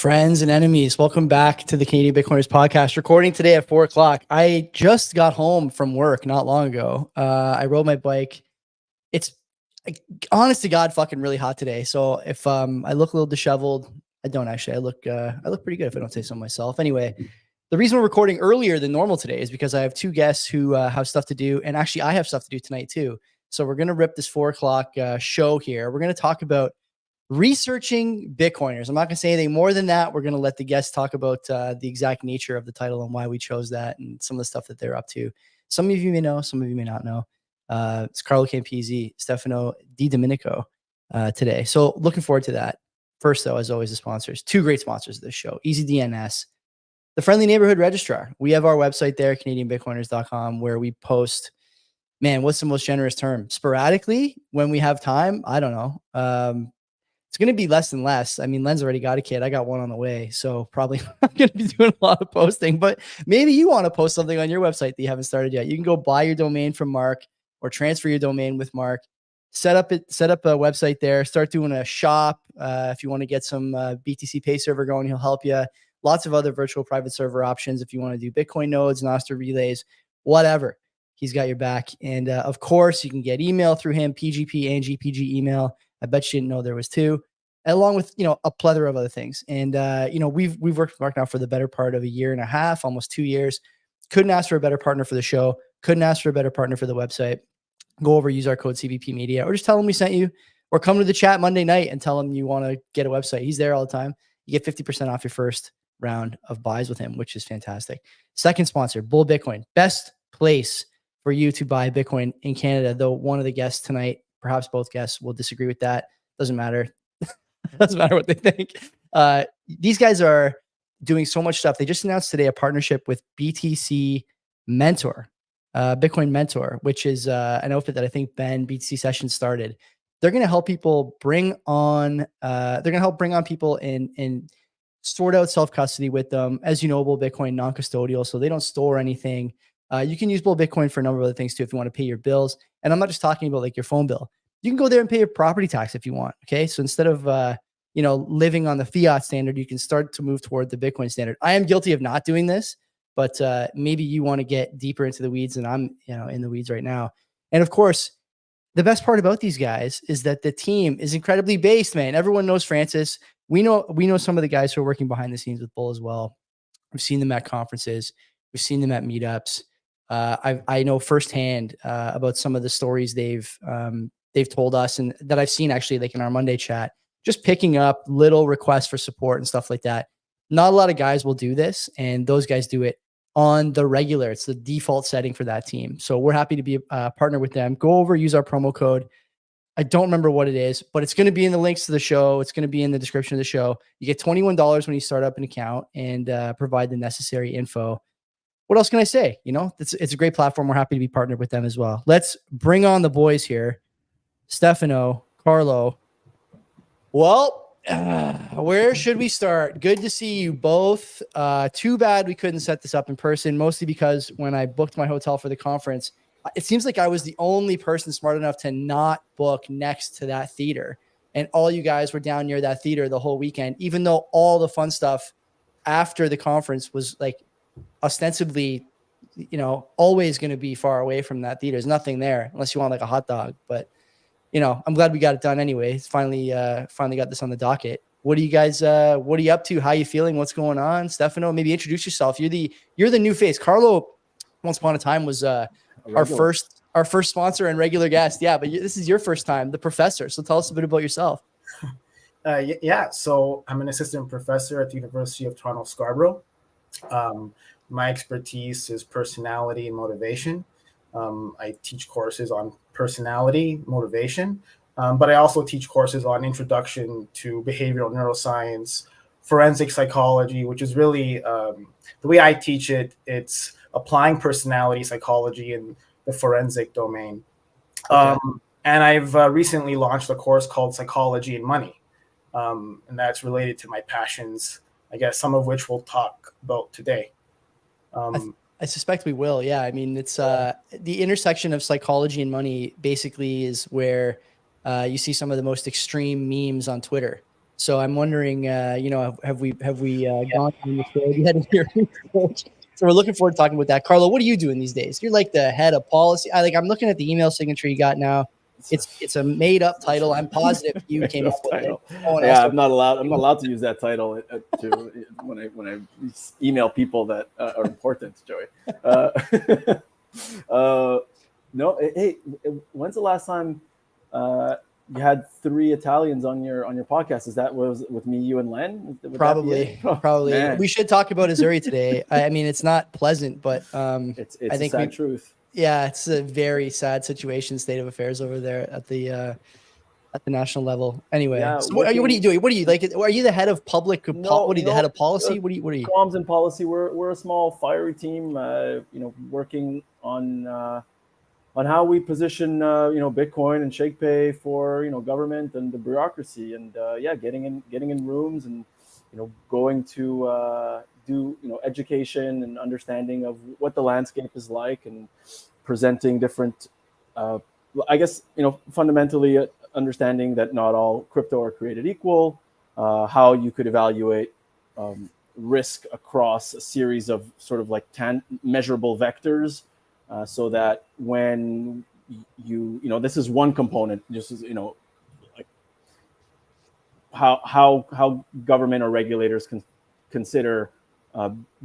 Friends and enemies, welcome back to the Canadian Bitcoiners podcast. Recording today at 4 o'clock. I just got home from work not long ago. I rode my bike. It's honest to God, fucking really hot today. So if I look a little disheveled, I don't actually. I look pretty good if I don't say so myself. Anyway, the reason we're recording earlier than normal today is because I have two guests who have stuff to do, and actually I have stuff to do tonight too. So we're gonna rip this 4 o'clock show here. We're gonna talk about researching Bitcoiners. I'm not going to say anything more than that. We're going to let the guests talk about the exact nature of the title and why we chose that and some of the stuff that they're up to. Some of you may know, some of you may not know. It's Carlo Campisi, Stefano Di Domenico today. So looking forward to that. First, though, as always, the sponsors. Two great sponsors of this show. EasyDNS, the Friendly Neighborhood Registrar. We have our website there, CanadianBitcoiners.com, where we post, man, what's the most generous term? Sporadically, when we have time. I don't know. It's going to be less and less. I mean, Len's already got a kid. I got one on the way. So probably not going to be doing a lot of posting, but maybe you want to post something on your website that you haven't started yet. You can go buy your domain from Mark or transfer your domain with Mark. Set up a website there. Start doing a shop. If you want to get some BTC Pay server going, he'll help you. Lots of other virtual private server options. If you want to do Bitcoin nodes, Nostr relays, whatever, he's got your back. And of course, you can get email through him, PGP and GPG email. I bet you didn't know there was two, along with, a plethora of other things. And, we've worked with Mark now for the better part of a year and a half, almost 2 years. Couldn't ask for a better partner for the show. Couldn't ask for a better partner for the website. Go over, use our code CBP Media, or just tell him we sent you, or come to the chat Monday night and tell him you want to get a website. He's there all the time. You get 50% off your first round of buys with him, which is fantastic. Second sponsor, Bull Bitcoin. Best place for you to buy Bitcoin in Canada, though one of the guests tonight, perhaps both guests, will disagree with that. Doesn't matter. Doesn't matter what they think. These guys are doing so much stuff. They just announced today a partnership with BTC Mentor, Bitcoin Mentor, which is an outfit that I think Ben BTC Sessions started. They're going to help people bring on people and sort out self-custody with them. As you know, Bull Bitcoin non-custodial, so they don't store anything. You can use Bull Bitcoin for a number of other things too if you want to pay your bills. And I'm not just talking about like your phone bill. You can go there and pay your property tax if you want. Okay. So instead of, living on the fiat standard, you can start to move toward the Bitcoin standard. I am guilty of not doing this, but maybe you want to get deeper into the weeds, and I'm, in the weeds right now. And of course, the best part about these guys is that the team is incredibly based, man. Everyone knows Francis. We know some of the guys who are working behind the scenes with Bull as well. We've seen them at conferences. We've seen them at meetups. I know firsthand about some of the stories they've told us, and that I've seen actually like in our Monday chat, just picking up little requests for support and stuff like that. Not a lot of guys will do this, and those guys do it on the regular. It's the default setting for that team. So we're happy to be a partner with them. Go over, use our promo code. I don't remember what it is, but it's going to be in the links to the show. It's going to be in the description of the show. You get $21 when you start up an account and provide the necessary info. What else can I say? It's a great platform. We're happy to be partnered with them as well. Let's bring on the boys here. Stefano, Carlo. Well, where should we start? Good to see you both. Too bad we couldn't set this up in person, mostly because when I booked my hotel for the conference, it seems like I was the only person smart enough to not book next to that theater. And all you guys were down near that theater the whole weekend, even though all the fun stuff after the conference was like ostensibly, always going to be far away from that theater. There's nothing there unless you want like a hot dog, but I'm glad we got it done anyway. It's finally got this on the docket. What are you guys, what are you up to? How are you feeling? What's going on? Stefano, maybe introduce yourself. You're the new face. Carlo, once upon a time, was our first sponsor and regular guest. Yeah, but this is your first time, the professor. So tell us a bit about yourself. So I'm an assistant professor at the University of Toronto Scarborough. My expertise is personality and motivation. I teach courses on personality, motivation, but I also teach courses on introduction to behavioral neuroscience, forensic psychology, which is really the way I teach it. It's applying personality psychology in the forensic domain. Okay. And I've recently launched a course called Psychology and Money, and that's related to my passions, I guess, some of which we'll talk about today. I suspect we will. Yeah. I mean, it's the intersection of psychology and money basically is where you see some of the most extreme memes on Twitter. So I'm wondering, have we gone on this road yet in your research? So we're looking forward to talking about that. Carlo, what are you doing these days? You're like the head of policy. I'm looking at the email signature you got now. It's a made up title. I'm positive you came up with it. Yeah, I'm not allowed to use that title when I email people that are important, Joey. No, hey, when's the last time you had 3 Italians on your podcast? Was with me, you, and Len? Probably. Man. We should talk about Azzurri today. I mean, it's not pleasant, but it's I think a sad truth. Yeah, it's a very sad situation, state of affairs over there at the national level. Anyway, yeah, so what are you doing? What are you like? Are you the head of public? What are you, the head of policy? What are you? Comms and policy. We're a small fiery team. Working on how we position Bitcoin and ShakePay for government and the bureaucracy, and getting in rooms and going to do education and understanding of what the landscape is like, and presenting different fundamentally understanding that not all crypto are created equal, how you could evaluate risk across a series of sort of like measurable vectors, so that when this is one component, just as like how government or regulators can consider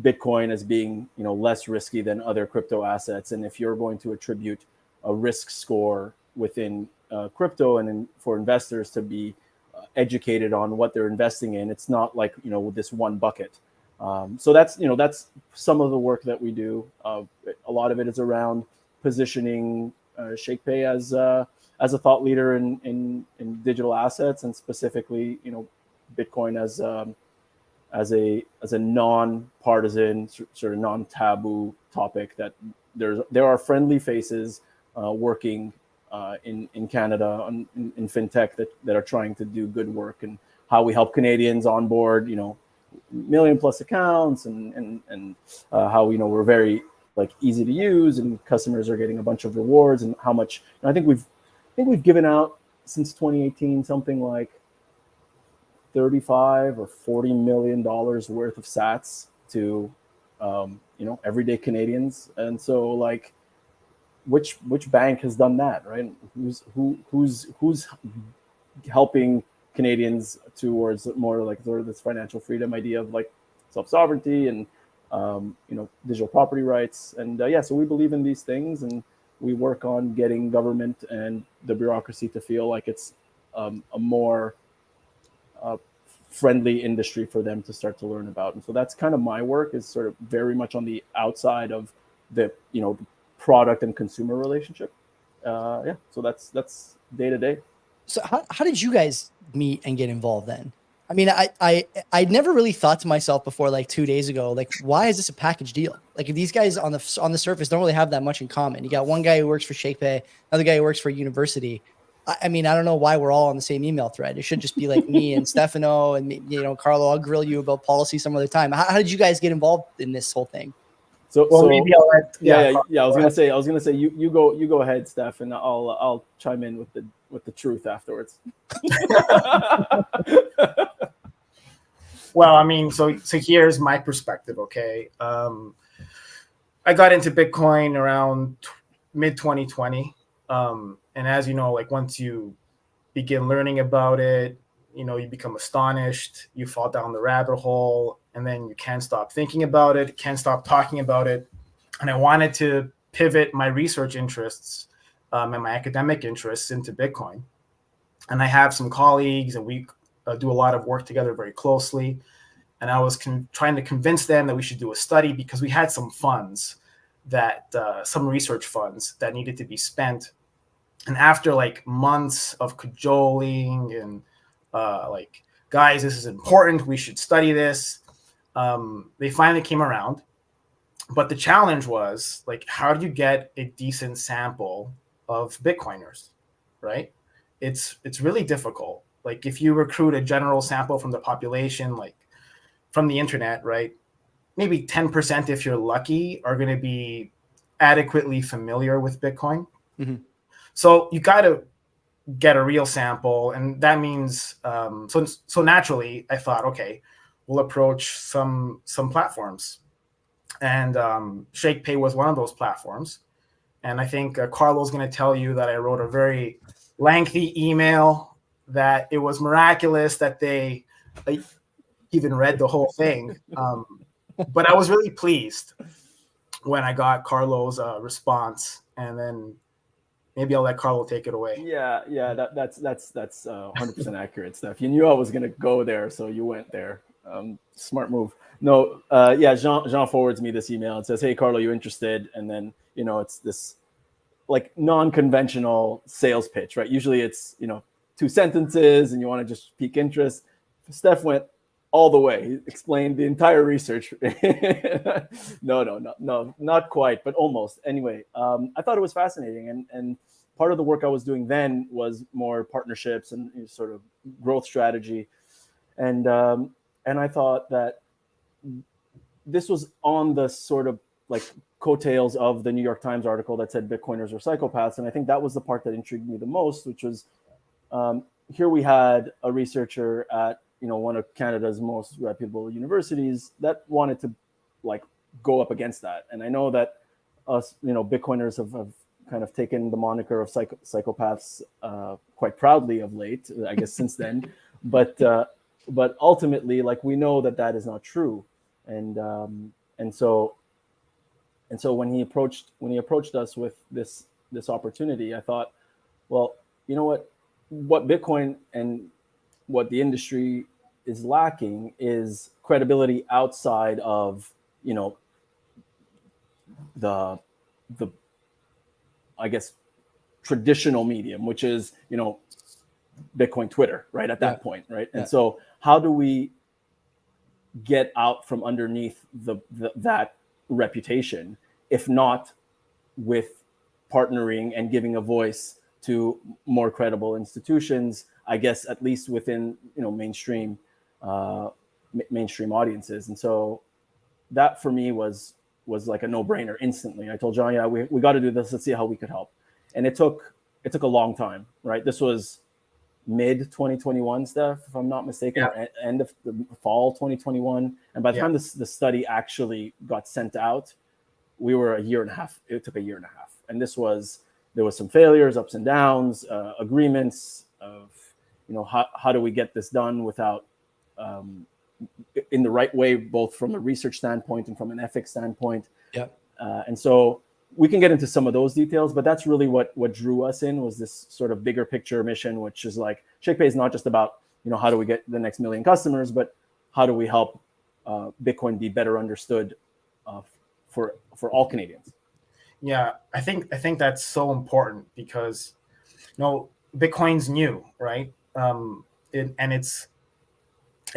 Bitcoin as being less risky than other crypto assets, and if you're going to attribute a risk score within crypto, and for investors to be educated on what they're investing in, it's not like this one bucket. So that's some of the work that we do. A lot of it is around positioning ShakePay as a thought leader in digital assets, and specifically Bitcoin as a non-partisan, sort of non-taboo topic, that there are friendly faces working in Canada in fintech that are trying to do good work, and how we help Canadians onboard million plus accounts, and how we're very easy to use, and customers are getting a bunch of rewards, and how much I think we've given out since 2018 something like $35 or $40 million worth of sats to everyday Canadians. And so which bank has done that, right? Who's helping Canadians towards more like sort of this financial freedom idea of self-sovereignty and digital property rights, and so we believe in these things, and we work on getting government and the bureaucracy to feel like it's a more friendly industry for them to start to learn about. And so that's kind of my work, is sort of very much on the outside of the product and consumer relationship. So that's day to day. So how did you guys meet and get involved then? I mean, I never really thought to myself before 2 days ago, why is this a package deal? If these guys on the surface don't really have that much in common. You got one guy who works for ShakePay, another guy who works for a university. I mean, I don't know why we're all on the same email thread. It should just be me and Stefano and Carlo. I'll grill you about policy some other time. How did you guys get involved in this whole thing? So maybe I'll let, I was gonna say you go ahead, Steph, and I'll chime in with the truth afterwards. Well, I mean, so here's my perspective. Okay, I got into Bitcoin around mid 2020, and as you know, once you begin learning about it, you become astonished, you fall down the rabbit hole, and then you can't stop thinking about it, can't stop talking about it. And I wanted to pivot my research interests and my academic interests into Bitcoin. And I have some colleagues, and we do a lot of work together very closely. And I was trying to convince them that we should do a study, because we had some funds some research funds that needed to be spent. And after months of cajoling and guys, this is important, we should study this, they finally came around. But the challenge was how do you get a decent sample of Bitcoiners, right? It's really difficult. If you recruit a general sample from the population, from the internet, right, maybe 10%, if you're lucky, are going to be adequately familiar with Bitcoin. Mm-hmm. So you got to get a real sample, and that means so naturally I thought, okay, we'll approach some platforms, and ShakePay was one of those platforms. And I think Carlo's going to tell you that I wrote a very lengthy email, that it was miraculous that they even read the whole thing. But I was really pleased when I got Carlo's response, and then maybe I'll let Carlo take it away. Yeah, that's 100% accurate stuff. You knew I was gonna go there, so you went there. Smart move. No, yeah, Jean forwards me this email and says, "Hey, Carlo, you interested?" And then it's this like non-conventional sales pitch, right? Usually it's 2 sentences, and you want to just pique interest. Steph went all the way. He explained the entire research. No, not quite, but almost. Anyway, I thought it was fascinating, and part of the work I was doing then was more partnerships and sort of growth strategy, and I thought that this was on the sort of like coattails of the New York Times article that said Bitcoiners were psychopaths, and I think that was the part that intrigued me the most, which was here we had a researcher at one of Canada's most reputable universities that wanted to like go up against that. And I know that us, Bitcoiners have kind of taken the moniker of psychopaths quite proudly of late, I guess since then. But ultimately, like, we know that is not true. And so when he approached us with this opportunity, I thought, well, you know what Bitcoin and what the industry is lacking is credibility outside of the I guess traditional medium, which is Bitcoin Twitter, right at that point, right? And so how do we get out from underneath that reputation, if not with partnering and giving a voice to more credible institutions, I guess, at least within mainstream audiences. And so that for me was like a no-brainer instantly. I told John, yeah, we got to do this. Let's see how we could help. And it took a long time, right? This was mid 2021 stuff, if I'm not mistaken, or end of the fall 2021. And by the time the study actually got sent out, we were a year and a half. It took a year and a half. And there was some failures, ups and downs, agreements of, how do we get this done without, in the right way, both from a research standpoint and from an ethics standpoint. And so we can get into some of those details, but that's really what drew us in, was this sort of bigger picture mission, which is like, ShakePay is not just about, how do we get the next million customers, but how do we help Bitcoin be better understood for all Canadians. Yeah, I think that's so important because, Bitcoin's new, right? And it's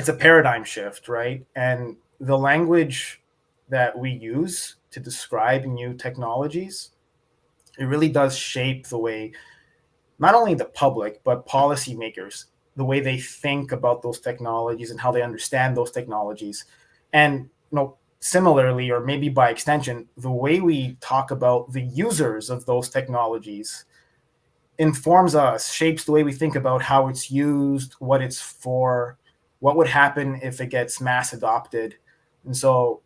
a paradigm shift, right? And the language that we use to describe new technologies, it really does shape the way not only the public, but policymakers, the way they think about those technologies and how they understand those technologies. And, similarly, or maybe by extension, the way we talk about the users of those technologies informs us, shapes the way we think about how it's used, what it's for, what would happen if it gets mass adopted. And so,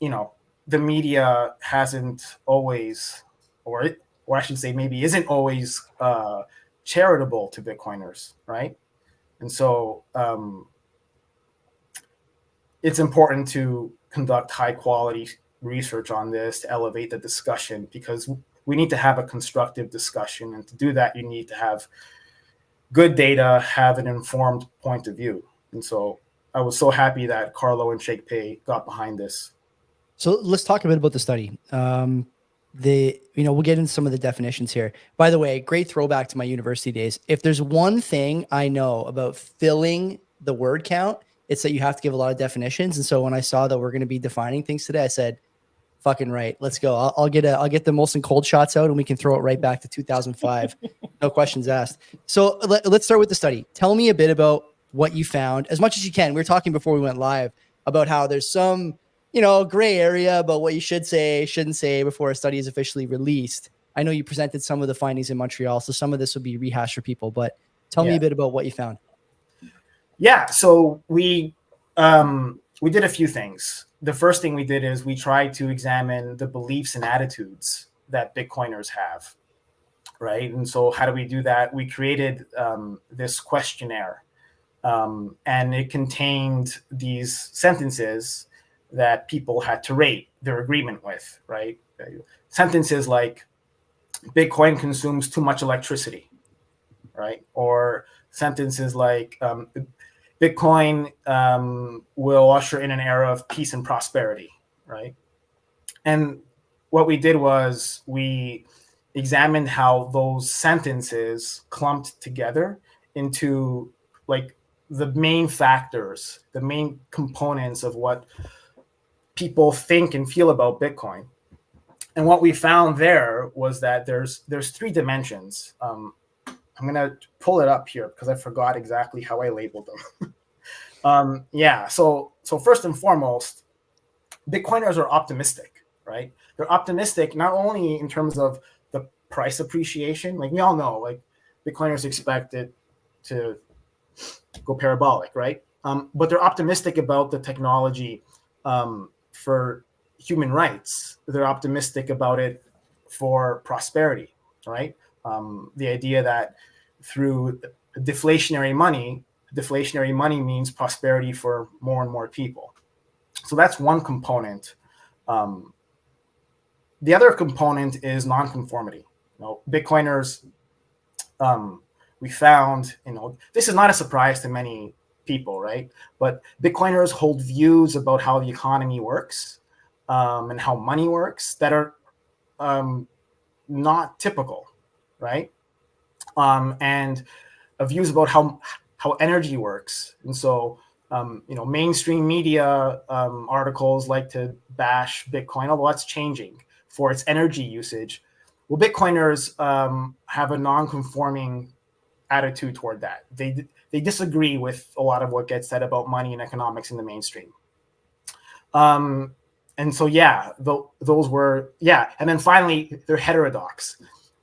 the media hasn't always, or I should say maybe isn't always charitable to Bitcoiners, right? And so it's important to conduct high quality research on this to elevate the discussion, because we need to have a constructive discussion. And to do that, you need to have good data, have an informed point of view. And so I was so happy that Carlo and ShakePay got behind this. So let's talk a bit about the study. We'll get into some of the definitions here. By the way, great throwback to my university days. If there's one thing I know about filling the word count, it's that you have to give a lot of definitions. And so when I saw that we're going to be defining things today, I said, fucking right, let's go. I'll get the Molson Cold shots out, and we can throw it right back to 2005. No questions asked. So let's start with the study. Tell me a bit about what you found, as much as you can. We were talking before we went live about how there's some, gray area about what you should say, shouldn't say before a study is officially released. I know you presented some of the findings in Montreal, so some of this will be rehashed for people, but tell me a bit about what you found. Yeah, so we did a few things. The first thing we did is we tried to examine the beliefs and attitudes that Bitcoiners have, right? And so how do we do that? We created this questionnaire, and it contained these sentences that people had to rate their agreement with, right? Sentences like, Bitcoin consumes too much electricity, right? Or sentences like, Bitcoin will usher in an era of peace and prosperity, right? And what we did was we examined how those sentences clumped together into like the main factors, the main components of what people think and feel about Bitcoin. And what we found there was that there's three dimensions. I'm gonna pull it up here because I forgot exactly how I labeled them. So first and foremost, Bitcoiners are optimistic, right? They're optimistic not only in terms of the price appreciation, like we all know, like Bitcoiners expect it to go parabolic, right? But they're optimistic about the technology for human rights. They're optimistic about it for prosperity, right? The idea that through deflationary money means prosperity for more and more people. So that's one component. The other component is nonconformity. Bitcoiners, we found, this is not a surprise to many people, right? But Bitcoiners hold views about how the economy works and how money works that are not typical, right? And views about how energy works. And so, mainstream media articles like to bash Bitcoin, although that's changing, for its energy usage. Well, Bitcoiners have a non-conforming attitude toward that. They disagree with a lot of what gets said about money and economics in the mainstream. And so, those were, and then finally, they're heterodox.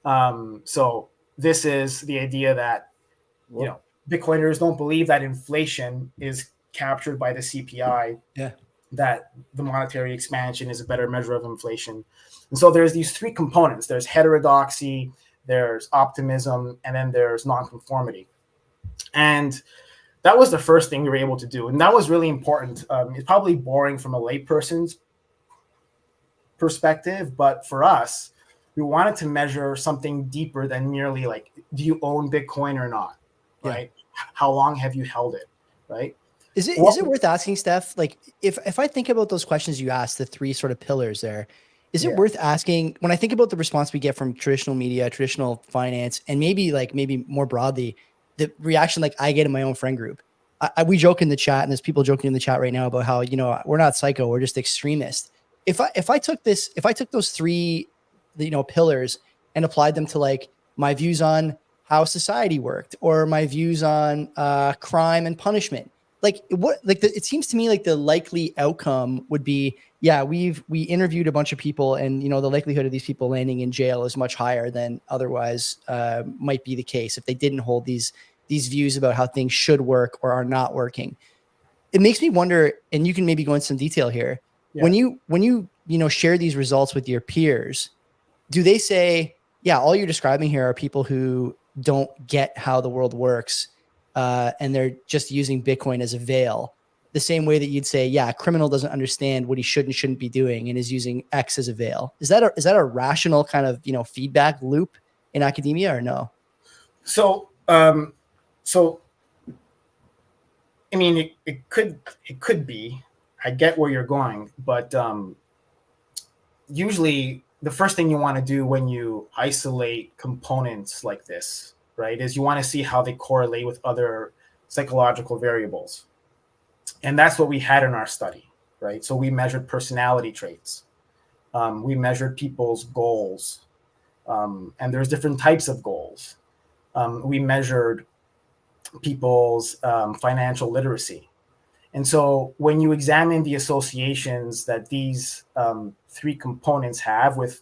So this is the idea that, Bitcoiners don't believe that inflation is captured by the CPI, that the monetary expansion is a better measure of inflation. And so there's these three components. There's heterodoxy, there's optimism, and then there's nonconformity. And that was the first thing we were able to do. And that was really important. It's probably boring from a layperson's perspective, but for us, we wanted to measure something deeper than merely like, do you own Bitcoin or not, right? How long have you held it, right? Is it worth asking, Steph? Like, if I think about those questions you asked, the three sort of pillars there, is it worth asking, when I think about the response we get from traditional media, traditional finance, and maybe more broadly, the reaction like I get in my own friend group? We joke in the chat, and there's people joking in the chat right now about how, we're not psycho, we're just extremists. If I took those three, pillars and applied them to like my views on how society worked or my views on crime and punishment, it seems to me like the likely outcome would be, we interviewed a bunch of people, and the likelihood of these people landing in jail is much higher than otherwise might be the case if they didn't hold these views about how things should work or are not working. It makes me wonder, and you can maybe go into some detail here. When you share these results with your peers, do they say, all you're describing here are people who don't get how the world works, and they're just using Bitcoin as a veil, the same way that you'd say, a criminal doesn't understand what he should and shouldn't be doing and is using X as a veil? Is that a rational kind of feedback loop in academia, or no? So I mean, it could be. I get where you're going, but usually the first thing you want to do when you isolate components like this, right, is you want to see how they correlate with other psychological variables. And that's what we had in our study, right? So we measured personality traits. We measured people's goals. And there's different types of goals. We measured people's financial literacy. And so when you examine the associations that these three components have with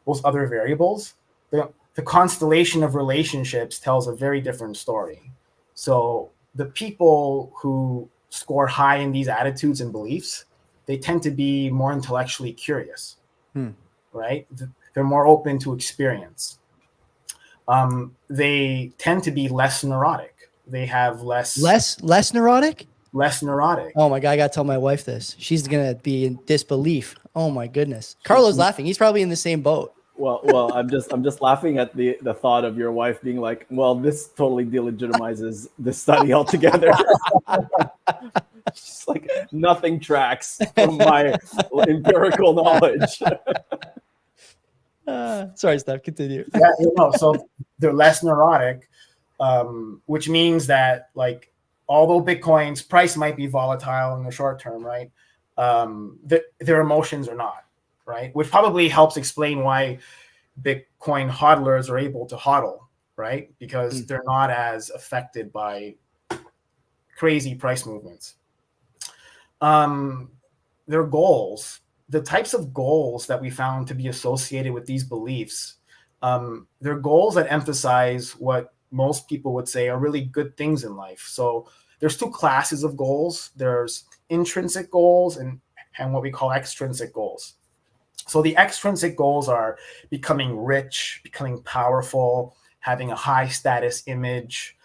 those other variables, the constellation of relationships tells a very different story. So the people who score high in these attitudes and beliefs, they tend to be more intellectually curious, right? They're more open to experience. They tend to be less neurotic. They have less neurotic. Less neurotic. Oh my God, I gotta tell my wife this. She's gonna be in disbelief. Oh my goodness. Carlo's laughing. He's probably in the same boat. Well, I'm just laughing at the thought of your wife being like, well, this totally delegitimizes the study altogether. It's like nothing tracks from my empirical knowledge. Sorry, Steph, continue. Yeah, so they're less neurotic, which means that, like, although Bitcoin's price might be volatile in the short term, right? Their emotions are not, right? Which probably helps explain why Bitcoin hodlers are able to hodl, right? Because they're not as affected by crazy price movements. Their goals, the types of goals that we found to be associated with these beliefs, they're goals that emphasize what most people would say are really good things in life. So there's two classes of goals. There's intrinsic goals and what we call extrinsic goals. So the extrinsic goals are becoming rich, becoming powerful, having a high status image.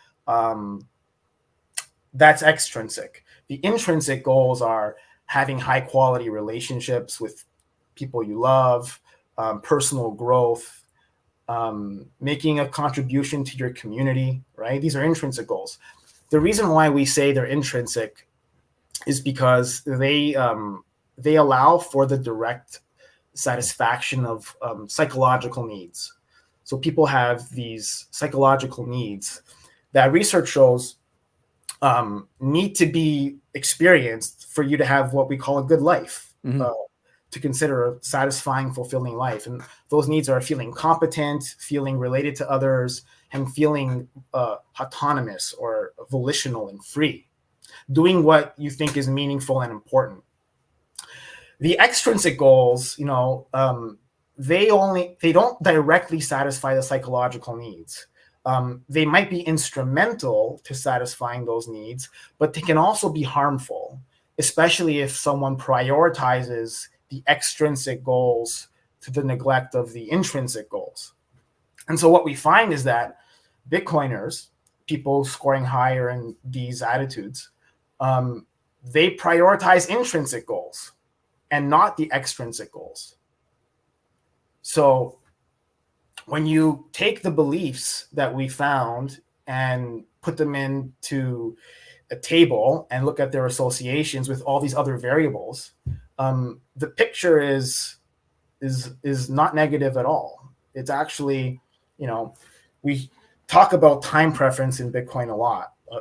That's extrinsic. The intrinsic goals are having high quality relationships with people you love, personal growth, making a contribution to your community, right? These are intrinsic goals. The reason why we say they're intrinsic is because they allow for the direct satisfaction of psychological needs. So people have these psychological needs that research shows need to be experienced for you to have what we call a good life, to consider a satisfying, fulfilling life. And those needs are feeling competent, feeling related to others, and feeling autonomous or volitional and free, doing what you think is meaningful and important. The extrinsic goals, they don't directly satisfy the psychological needs. They might be instrumental to satisfying those needs, but they can also be harmful, especially if someone prioritizes the extrinsic goals to the neglect of the intrinsic goals. And so what we find is that Bitcoiners, people scoring higher in these attitudes, they prioritize intrinsic goals and not the extrinsic goals. So when you take the beliefs that we found and put them into a table and look at their associations with all these other variables, the picture is not negative at all. It's actually, we talk about time preference in Bitcoin a lot. A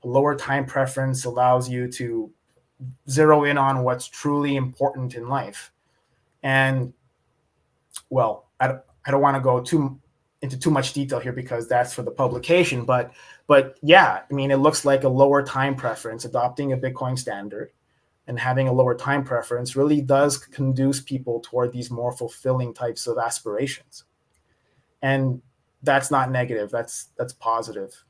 lower time preference allows you to zero in on what's truly important in life. And, well, I don't want to go into too much detail here because that's for the publication, but yeah, I mean, it looks like a lower time preference, adopting a Bitcoin standard and having a lower time preference really does conduce people toward these more fulfilling types of aspirations. And that's not negative, that's positive.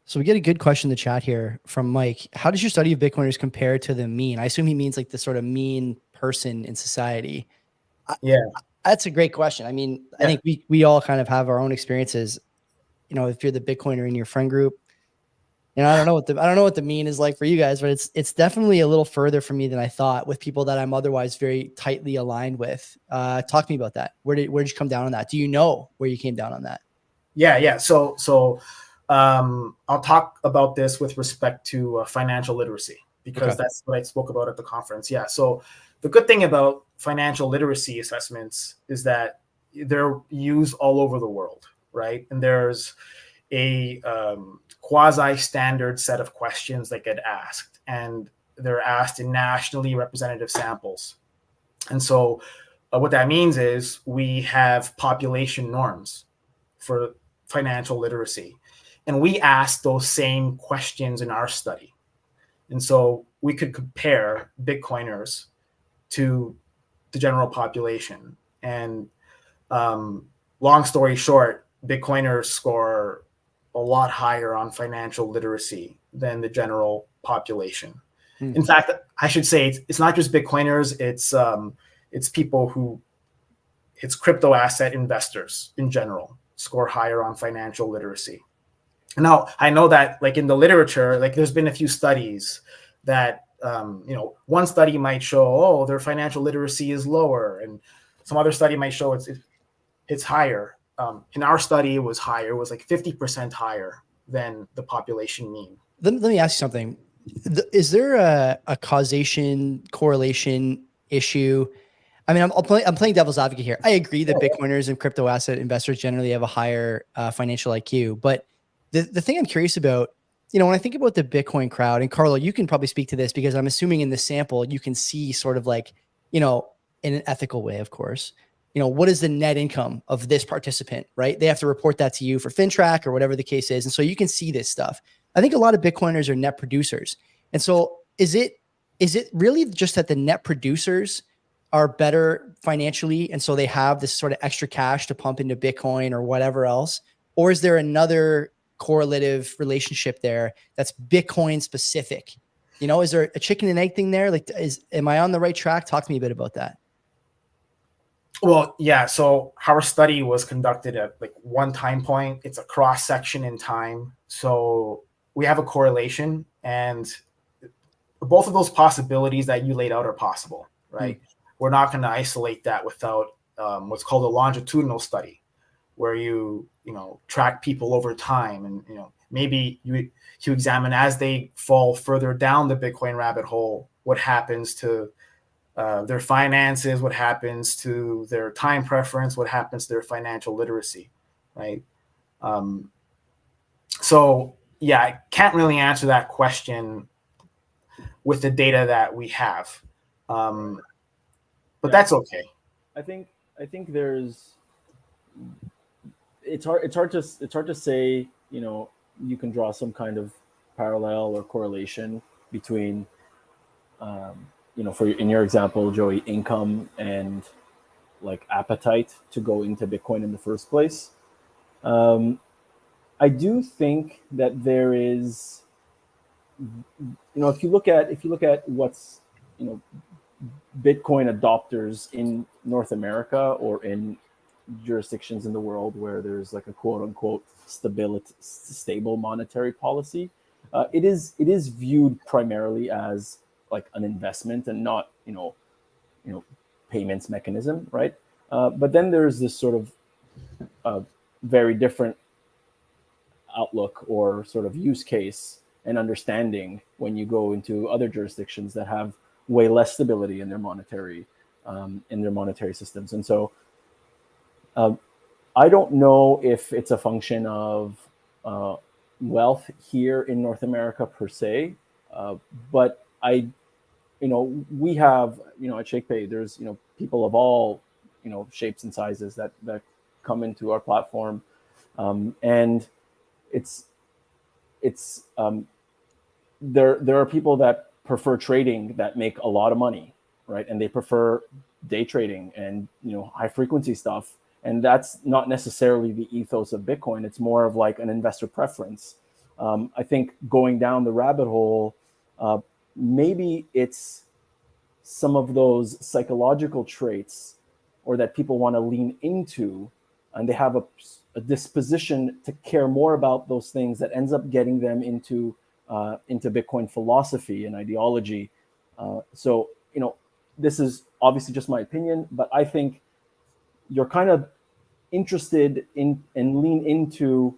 So we get a good question in the chat here from Mike. How does your study of Bitcoiners compare to the mean? I assume he means like the sort of mean person in society. Yeah. That's a great question. I mean, I think we all kind of have our own experiences. If you're the Bitcoiner in your friend group, I don't know what the mean is like for you guys, but it's definitely a little further from me than I thought with people that I'm otherwise very tightly aligned with. Talk to me about that. Where did you come down on that? Do you know where you came down on that? Yeah. So I'll talk about this with respect to financial literacy, because that's what I spoke about at the conference. Yeah. So the good thing about financial literacy assessments is that they're used all over the world, right? And there's a quasi-standard set of questions that get asked, and they're asked in nationally representative samples. And so what that means is we have population norms for financial literacy, and we asked those same questions in our study. And so we could compare Bitcoiners to the general population. And long story short, Bitcoiners score a lot higher on financial literacy than the general population. In fact, I should say it's not just Bitcoiners, it's people who, it's crypto asset investors in general score higher on financial literacy. Now, I know that like in the literature, like there's been a few studies that, one study might show, oh, their financial literacy is lower, and some other study might show it's higher. In our study, it was higher. It was like 50% higher than the population mean. Let me ask you something. Is there a causation correlation issue? I mean, I'm playing devil's advocate here. I agree that Bitcoiners and crypto asset investors generally have a higher financial IQ. But the thing I'm curious about, when I think about the Bitcoin crowd, and Carlo, you can probably speak to this because I'm assuming in the sample, you can see sort of like, in an ethical way, of course, what is the net income of this participant, right? They have to report that to you for FinTrack or whatever the case is. And so you can see this stuff. I think a lot of Bitcoiners are net producers. And so is it really just that the net producers are better financially, and so they have this sort of extra cash to pump into Bitcoin or whatever else? Or is there another correlative relationship there that's Bitcoin specific? Is there a chicken and egg thing there? Like, am I on the right track? Talk to me a bit about that. Well, yeah. So our study was conducted at like one time point. It's a cross section in time. So we have a correlation, and both of those possibilities that you laid out are possible, right? We're not going to isolate that without what's called a longitudinal study, where you track people over time, and maybe you examine as they fall further down the Bitcoin rabbit hole, what happens to their finances, what happens to their time preference, what happens to their financial literacy, right? So yeah, I can't really answer that question with the data that we have, but that's okay. I think there's, it's hard to say, you can draw some kind of parallel or correlation between, in your example, Joey, income and like appetite to go into Bitcoin in the first place. I do think that there is, if you look at what's, Bitcoin adopters in North America or in jurisdictions in the world where there's like a quote unquote stable monetary policy, it is viewed primarily as like an investment and not, payments mechanism, right? But then there's this sort of very different outlook or sort of use case and understanding when you go into other jurisdictions that have way less stability in their monetary systems. And so I don't know if it's a function of wealth here in North America per se, but we have, at ShakePay, there's, people of all, shapes and sizes that come into our platform. And there are people that prefer trading that make a lot of money, right? And they prefer day trading and, high frequency stuff. And that's not necessarily the ethos of Bitcoin. It's more of like an investor preference. I think going down the rabbit hole, maybe it's some of those psychological traits or that people want to lean into, and they have a disposition to care more about those things that ends up getting them into Bitcoin philosophy and ideology. So, this is obviously just my opinion, but I think you're kind of interested in and lean into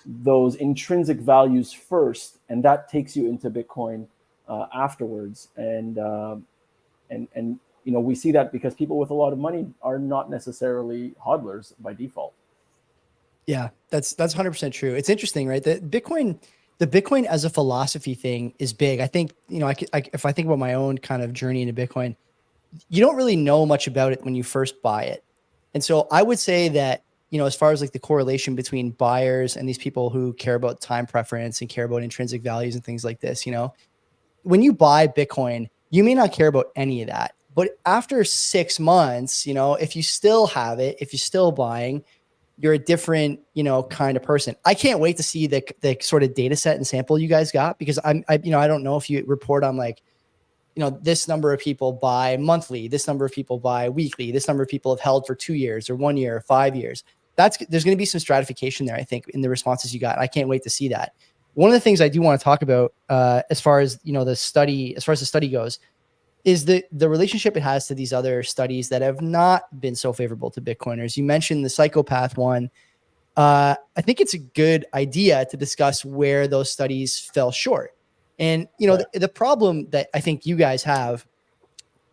those intrinsic values first, and that takes you into Bitcoin afterwards. And we see that because people with a lot of money are not necessarily hodlers by default. Yeah, that's 100% true. It's interesting, right? The Bitcoin as a philosophy thing is big. I think, if I think about my own kind of journey into Bitcoin, you don't really know much about it when you first buy it. And so I would say that, as far as like the correlation between buyers and these people who care about time preference and care about intrinsic values and things like this, when you buy Bitcoin, you may not care about any of that, But after 6 months, if you still have it, if you're still buying, you're a different, kind of person. I can't wait to see the sort of data set and sample you guys got, because I don't know if you report on like, this number of people buy monthly, this number of people buy weekly, this number of people have held for 2 years or 1 year, or 5 years. There's going to be some stratification there, I think, in the responses you got. I can't wait to see that. One of the things I do want to talk about, as far as the study goes, is the relationship it has to these other studies that have not been so favorable to Bitcoiners. You mentioned the psychopath one. I think it's a good idea to discuss where those studies fell short. And, the problem that I think you guys have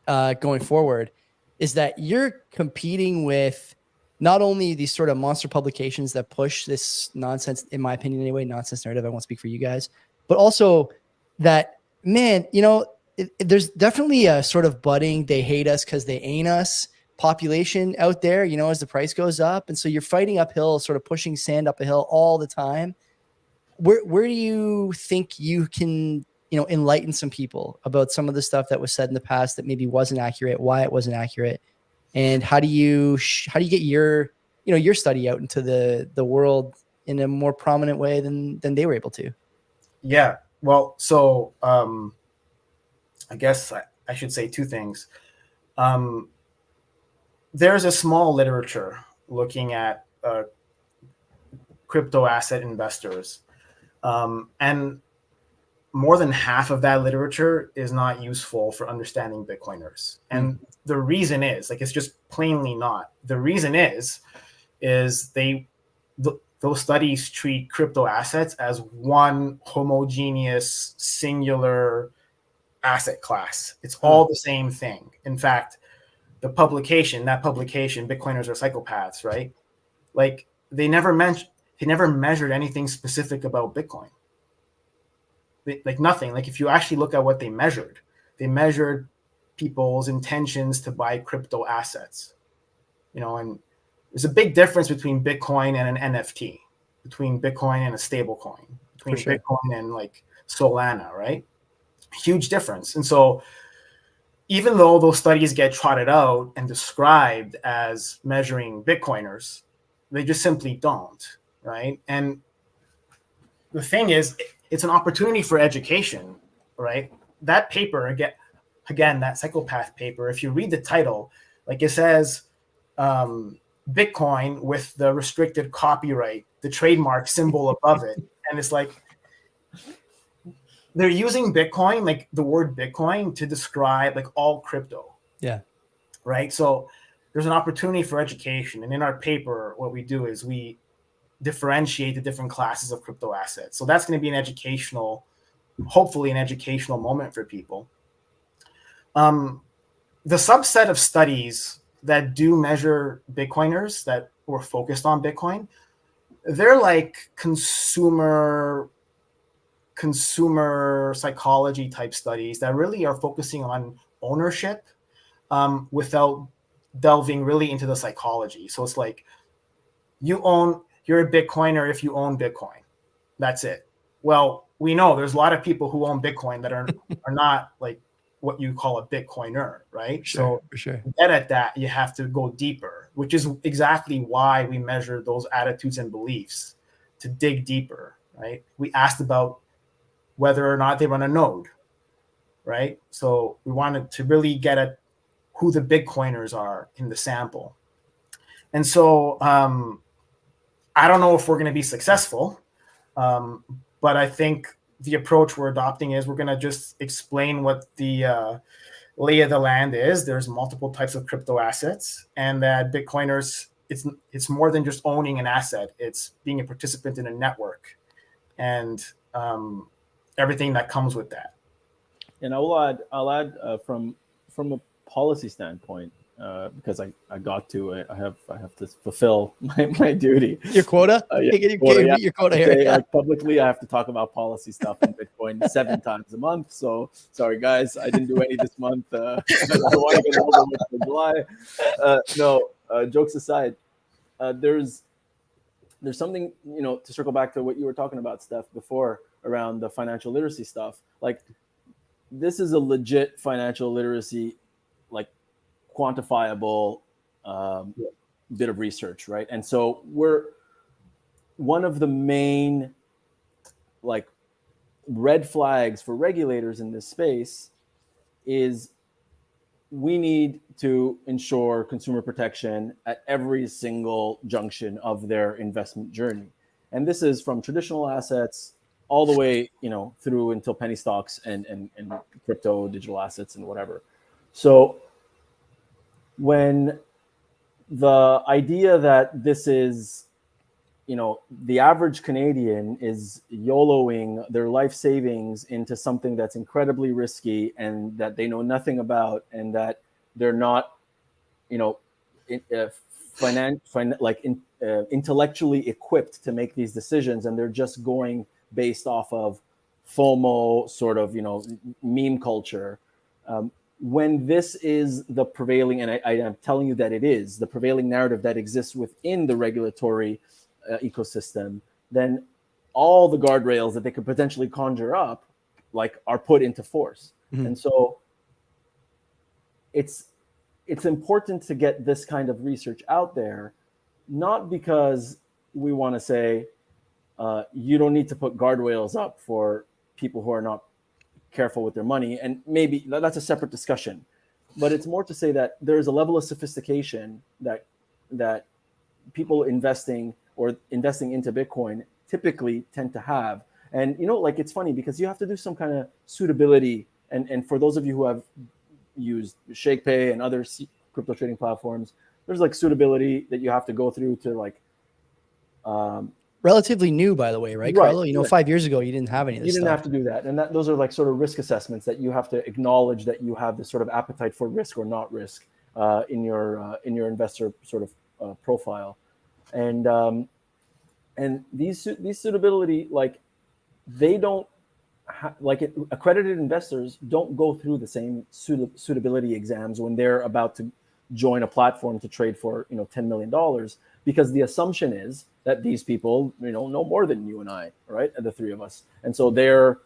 going forward is that you're competing with not only these sort of monster publications that push this nonsense, in my opinion anyway, nonsense narrative. I won't speak for you guys, but also that, man, there's definitely a sort of budding, they hate us because they ain't us population out there, as the price goes up. And so you're fighting uphill, sort of pushing sand up a hill all the time. Where do you think you can, enlighten some people about some of the stuff that was said in the past that maybe wasn't accurate, why it wasn't accurate, and how do you get your, your study out into the world in a more prominent way than they were able to? Yeah. Well, so I guess I should say two things. There's a small literature looking at crypto asset investors. And more than half of that literature is not useful for understanding Bitcoiners. And the reason is, it's just plainly not. The reason is those studies treat crypto assets as one homogeneous, singular asset class. It's all the same thing. In fact, that publication, Bitcoiners Are Psychopaths, right? Like they never measured anything specific about Bitcoin. Like nothing. Like if you actually look at what they measured people's intentions to buy crypto assets, and there's a big difference between Bitcoin and an NFT, between Bitcoin and a stable coin, between Bitcoin and like Solana, right? Huge difference. And so even though those studies get trotted out and described as measuring Bitcoiners, they just simply don't, right? And the thing is, it's an opportunity for education, right? That paper, again, that psychopath paper, if you read the title, like it says, Bitcoin with the restricted copyright, the trademark symbol above it. And it's like, they're using Bitcoin, like the word Bitcoin, to describe like all crypto. Yeah. Right. So there's an opportunity for education. And in our paper, what we do is we differentiate the different classes of crypto assets. So that's going to be hopefully an educational moment for people. The subset of studies that do measure Bitcoiners that were focused on Bitcoin, they're like consumer psychology type studies that really are focusing on ownership without delving really into the psychology. So it's like you're a Bitcoiner if you own Bitcoin. That's it. Well, we know there's a lot of people who own Bitcoin that are not like what you call a Bitcoiner, right? Sure, for sure. To get at that, you have to go deeper, which is exactly why we measure those attitudes and beliefs, to dig deeper, right? We asked about whether or not they run a node, right? So we wanted to really get at who the Bitcoiners are in the sample. And so I don't know if we're going to be successful, but I think the approach we're adopting is we're going to just explain what the lay of the land is. There's multiple types of crypto assets, and that Bitcoiners, it's more than just owning an asset. It's being a participant in a network and everything that comes with that. And I'll add from a policy standpoint, because I got to it. I have to fulfill my duty. Your quota? Your quota here. Publicly, I have to talk about policy stuff in Bitcoin 7 times a month. So sorry, guys, I didn't do any this month. I want to get over with for July. Jokes aside, there's something, to circle back to what you were talking about, Steph, before around the financial literacy stuff. Like, this is a legit financial literacy quantifiable bit of research, right? And so one of the main like red flags for regulators in this space is we need to ensure consumer protection at every single junction of their investment journey. And this is from traditional assets all the way, through until penny stocks and crypto, digital assets, and whatever. So when the idea that this is, the average Canadian is YOLOing their life savings into something that's incredibly risky and that they know nothing about, and that they're not, intellectually equipped to make these decisions, and they're just going based off of FOMO, sort of, meme culture. When this is the prevailing, and I am telling you that it is the prevailing narrative that exists within the regulatory ecosystem, then all the guardrails that they could potentially conjure up, are put into force. Mm-hmm. And so it's important to get this kind of research out there, not because we want to say you don't need to put guardrails up for people who are not careful with their money, and maybe that's a separate discussion, but it's more to say that there is a level of sophistication that people investing into Bitcoin typically tend to have. And it's funny because you have to do some kind of suitability, and for those of you who have used ShakePay and other crypto trading platforms, there's suitability that you have to go through to relatively new, by the way, right, Carlo? 5 years ago, you didn't have any of this You didn't stuff. have to do that. And those are sort of risk assessments that you have to acknowledge that you have this sort of appetite for risk or not risk in your investor sort of profile. And these suitability, they don't accredited investors don't go through the same suitability exams when they're about to join a platform to trade for $10 million, because the assumption is that these people know more than you and I, right, the three of us, and so they're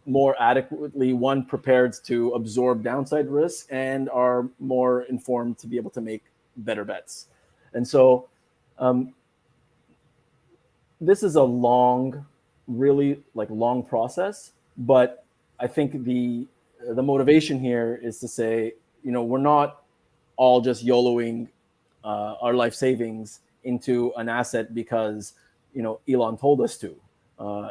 more adequately prepared to absorb downside risk and are more informed to be able to make better bets. And so this is a really long process, but I think the motivation here is to say, we're not all just YOLOing our life savings into an asset because Elon told us to.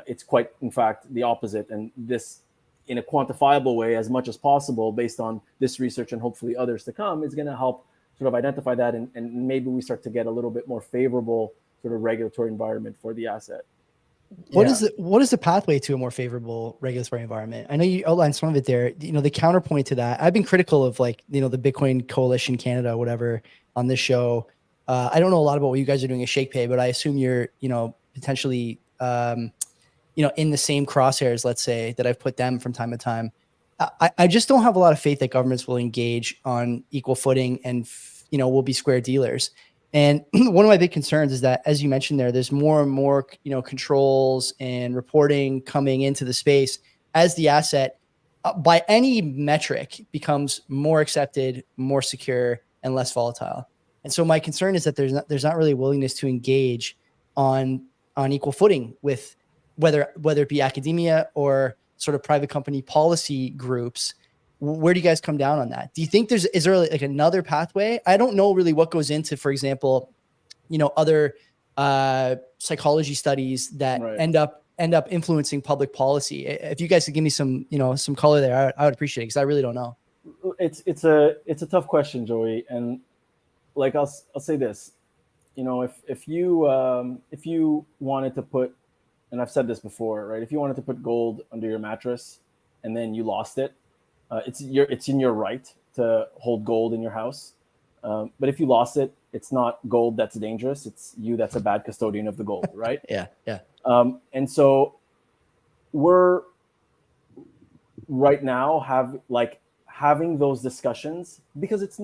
It's quite, in fact, the opposite, and this, in a quantifiable way, as much as possible, based on this research and hopefully others to come, is going to help sort of identify that, and maybe we start to get a little bit more favorable sort of regulatory environment for the asset. What is the pathway to a more favorable regulatory environment? I know you outlined some of it there. The counterpoint to that, I've been critical of the Bitcoin Coalition Canada, whatever, on this show. I don't know a lot about what you guys are doing at ShakePay, but I assume you're, potentially, in the same crosshairs, let's say, that I've put them from time to time. I just don't have a lot of faith that governments will engage on equal footing and, will be square dealers. And one of my big concerns is that, as you mentioned there's more and more, controls and reporting coming into the space as the asset, by any metric, becomes more accepted, more secure, and less volatile. And so my concern is that there's not really a willingness to engage on equal footing with whether it be academia or sort of private company policy groups. Where do you guys come down on that? Do you think is there another pathway? I don't know really what goes into, for example, other psychology studies that end up influencing public policy. If you guys could give me some color there, I would appreciate it, because I really don't know. It's a tough question, Joey. And I'll say this, if you wanted to put, and I've said this before, right? If you wanted to put gold under your mattress and then you lost it, it's in your right to hold gold in your house. But if you lost it, it's not gold that's dangerous. It's you that's a bad custodian of the gold, right? Yeah. And so we're right now having those discussions, because it's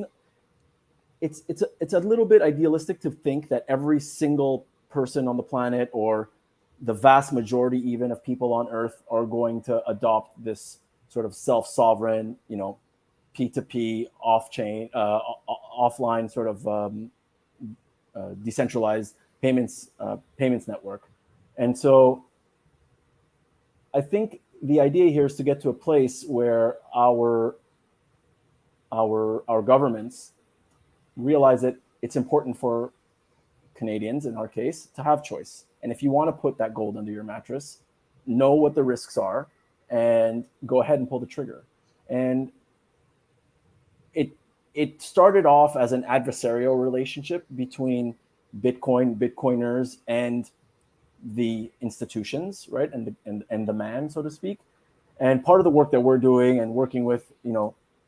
a little bit idealistic to think that every single person on the planet, or the vast majority even of people on Earth, are going to adopt this sort of self-sovereign, P2P off-chain, offline sort of decentralized payments network. And so I think the idea here is to get to a place where our governments realize that it's important for Canadians, in our case, to have choice. And if you want to put that gold under your mattress, know what the risks are and go ahead and pull the trigger. And it started off as an adversarial relationship between Bitcoiners and the institutions, right? And the man, so to speak. And part of the work that we're doing and working with,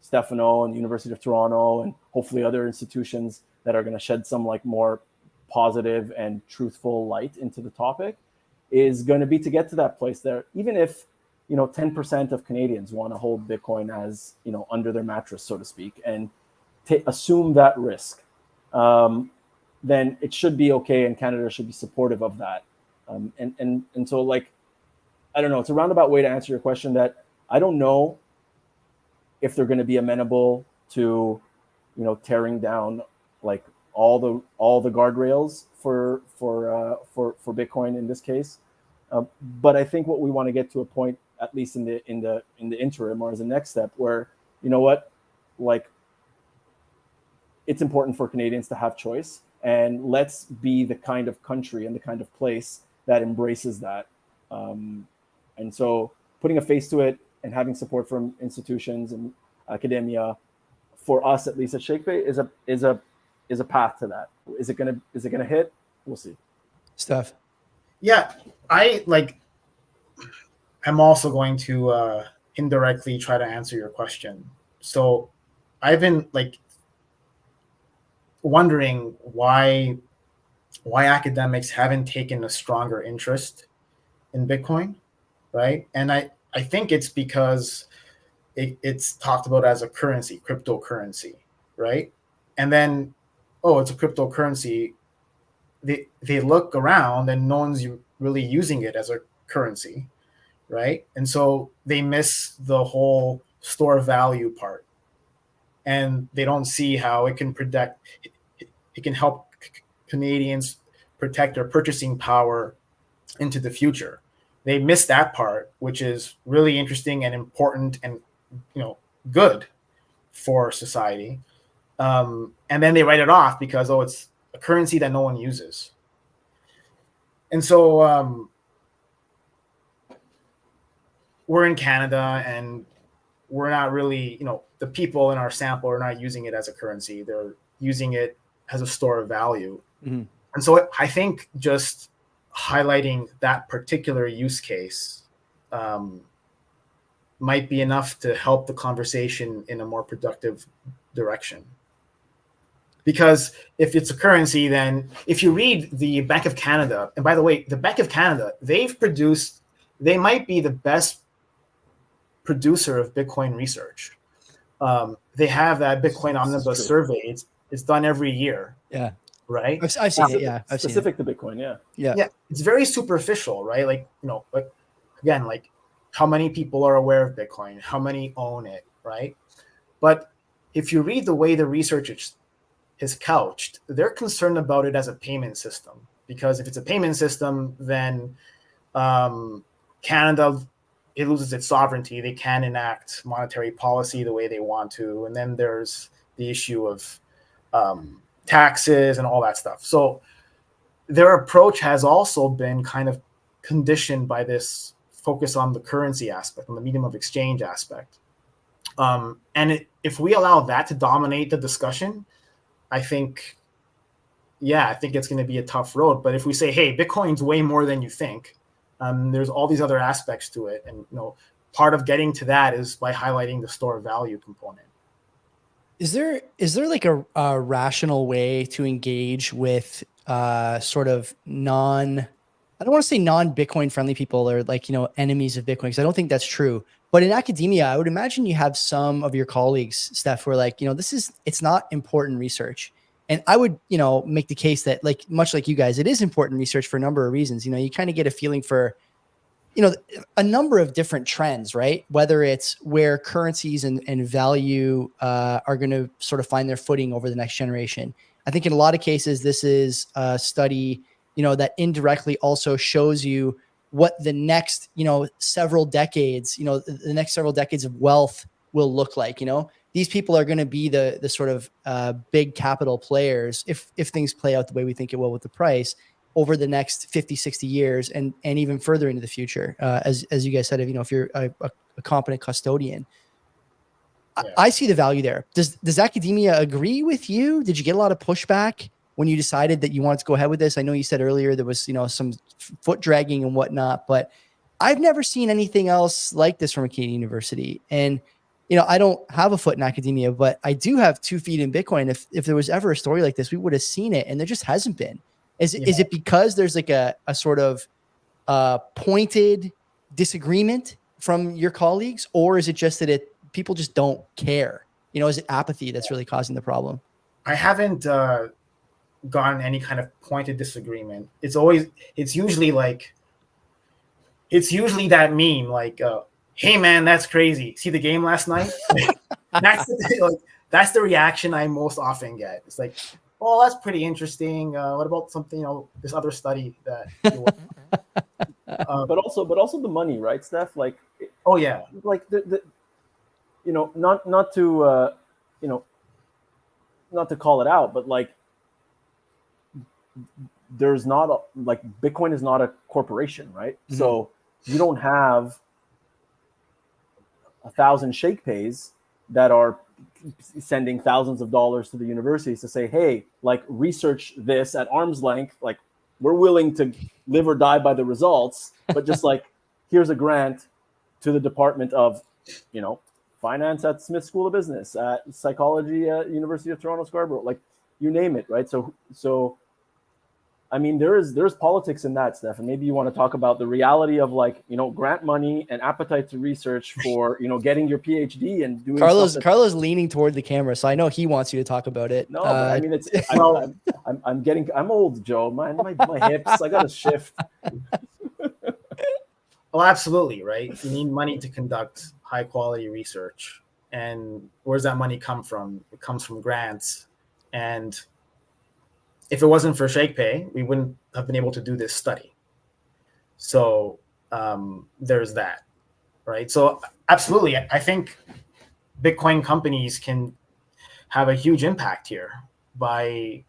Stefano and the University of Toronto and hopefully other institutions that are going to shed some like more positive and truthful light into the topic is going to be to get to that place there. Even if, 10% of Canadians want to hold Bitcoin as, under their mattress, so to speak, and assume that risk, then it should be okay. And Canada should be supportive of that. And so like, I don't know, it's a roundabout way to answer your question that I don't know if they're going to be amenable to, tearing down like all the guardrails for Bitcoin in this case. But I think what we want to get to a point, at least in the interim or as a next step, where like it's important for Canadians to have choice, and let's be the kind of country and the kind of place that embraces that. And so putting a face to it and having support from institutions and academia, for us at least at ShakePay, is a path to that. Is it gonna hit? We'll see. Steph. Yeah, I'm also going to indirectly try to answer your question. So I've been like wondering why academics haven't taken a stronger interest in Bitcoin, right? And I think it's because it's talked about as a currency, cryptocurrency, right? And then, it's a cryptocurrency. They look around and no one's really using it as a currency, right? And so they miss the whole store value part, and they don't see how it can help Canadians protect their purchasing power into the future. They miss that part, which is really interesting and important and good for society. And then they write it off because it's a currency that no one uses. And so we're in Canada, and we're not really, the people in our sample are not using it as a currency. They're using it as a store of value. Mm-hmm. And so I think just highlighting that particular use case might be enough to help the conversation in a more productive direction. Because if it's a currency, then if you read the Bank of Canada, and by the way, the Bank of Canada, they might be the best producer of Bitcoin research. They have that Bitcoin Omnibus survey. It's done every year. Yeah. Right. I've seen it. Yeah. I've specific seen to Bitcoin. Yeah. Yeah. It's very superficial, right? Like, again, like how many people are aware of Bitcoin, how many own it, right? But if you read the way the research is couched, they're concerned about it as a payment system, because if it's a payment system, then Canada, it loses its sovereignty. They can't enact monetary policy the way they want to. And then there's the issue of taxes and all that stuff. So their approach has also been kind of conditioned by this focus on the currency aspect, on the medium of exchange aspect. If we allow that to dominate the discussion, I think it's going to be a tough road. But if we say, hey, Bitcoin's way more than you think, there's all these other aspects to it. And, part of getting to that is by highlighting the store value component. Is there like a rational way to engage with sort of I don't want to say non-Bitcoin friendly people or like, enemies of Bitcoin, because I don't think that's true. But in academia, I would imagine you have some of your colleagues, Steph, who are like, it's not important research. And I would, make the case that, like, much like you guys, it is important research for a number of reasons. You kind of get a feeling for a number of different trends, right? Whether it's where currencies and value are going to sort of find their footing over the next generation. I think in a lot of cases, this is a study, that indirectly also shows you what the next, several decades, the next several decades of wealth will look like. These people are going to be the sort of big capital players if things play out the way we think it will with the price over the next 50, 60 years and even further into the future. As you guys said, if you're a competent custodian, yeah. I see the value there. Does academia agree with you? Did you get a lot of pushback when you decided that you wanted to go ahead with this? I know you said earlier there was, some foot dragging and whatnot, but I've never seen anything else like this from a Canadian university. And, I don't have a foot in academia, but I do have 2 feet in Bitcoin. If there was ever a story like this, we would have seen it, and there just hasn't been. Is it because there's like a sort of pointed disagreement from your colleagues, or is it just that people just don't care? Is it apathy that's really causing the problem? I haven't gotten any kind of pointed disagreement. It's usually that meme, like, hey man, that's crazy. See the game last night? That's the reaction I most often get. It's like, oh, that's pretty interesting. What about something, this other study that but also the money, right, Steph? Like, oh yeah, like not to not to call it out, but like there's not like Bitcoin is not a corporation, right? Mm-hmm. So you don't have 1,000 shake pays that are sending thousands of dollars to the universities to say, hey, like, research this at arm's length. Like, we're willing to live or die by the results, but just like, here's a grant to the Department of, Finance at Smith School of Business, at Psychology at University of Toronto Scarborough, like, you name it, right? So I mean, there's politics in that, Steph, and maybe you want to talk about the reality of, like, grant money and appetite to research for, getting your PhD and doing. Carlo's leaning toward the camera, so I know he wants you to talk about it. No, but I mean, I'm old, Joe. My hips, I got to shift. Well, absolutely, right? You need money to conduct high quality research, and where's that money come from? It comes from grants, and if it wasn't for ShakePay, we wouldn't have been able to do this study. So there's that, right? So absolutely, I think Bitcoin companies can have a huge impact here by